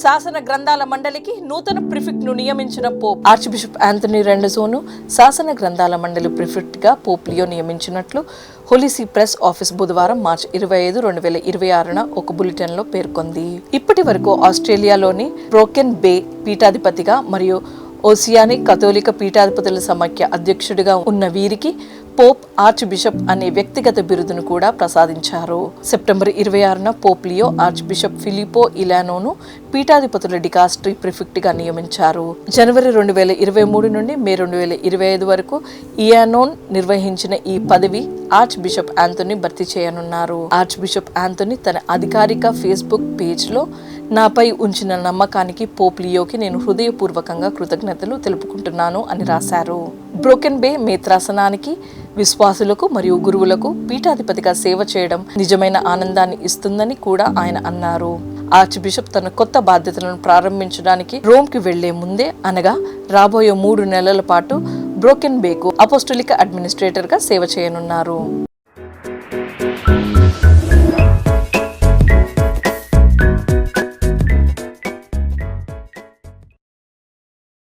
శాసన గ్రంథాల మండలికి నూతన ప్రిఫెక్ట్ ను నియమించిన పోప్ ఆర్చ్ బిషప్ యాంథనీ రెండెజోను శాసన గ్రంథాల మండలి ప్రిఫెక్ట్ గా పోప్ లియో నియమించినట్లు హోలీ సీ ప్రెస్ ఆఫీస్ బుధవారం మార్చి 25, 2026న ఒక బులెటిన్ లో పేర్కొంది. ఇప్పటి వరకు ఆస్ట్రేలియాలోని బ్రోకెన్ బే పీఠాధిపతిగా మరియు ఓసియానిక్ కథోలిక పీఠాధిపతుల సమాఖ్య అధ్యక్షుడిగా ఉన్న వీరికి పోప్ ఆర్చ్ బిషప్ అనే వ్యక్తిగత బిరుదును కూడా ప్రసాదించారు. సెప్టెంబర్ 26న Pope Leo archbishop Filippo ఇలానోను పీఠాధిపతుల డికాస్ట్రీ ప్రిఫెక్ట్ గా నియమించారు. జనవరి 2023 నుండి మే 2025 వరకు ఇయానోన్ నిర్వహించిన ఈ పదవి ఆర్చ్ బిషప్ యాంథనీ భర్తీ చేయనున్నారు. ఆర్చ్ బిషప్ యాంథనీ తన అధికారిక ఫేస్బుక్ పేజ్ లో నాపై ఉంచిన నమ్మకానికి పోప్ లియోకి నేను హృదయపూర్వకంగా కృతజ్ఞతలు తెలుపుకుంటున్నాను అని రాశారు. బ్రోకెన్ బే మేత్రాసనానికి విశ్వాసులకు మరియు గురువులకు పీఠాధిపతిగా సేవ చేయడం నిజమైన ఆనందాన్ని ఇస్తుందని కూడా ఆయన అన్నారు. ఆర్చ్ బిషప్ తన కొత్త బాధ్యతలను ప్రారంభించడానికి రోమ్కి వెళ్లే ముందే అనగా రాబోయే 3 నెలల పాటు బ్రోకెన్ బేకు అపోస్టలిక్ అడ్మినిస్ట్రేటర్ గా సేవ చేయనున్నారు.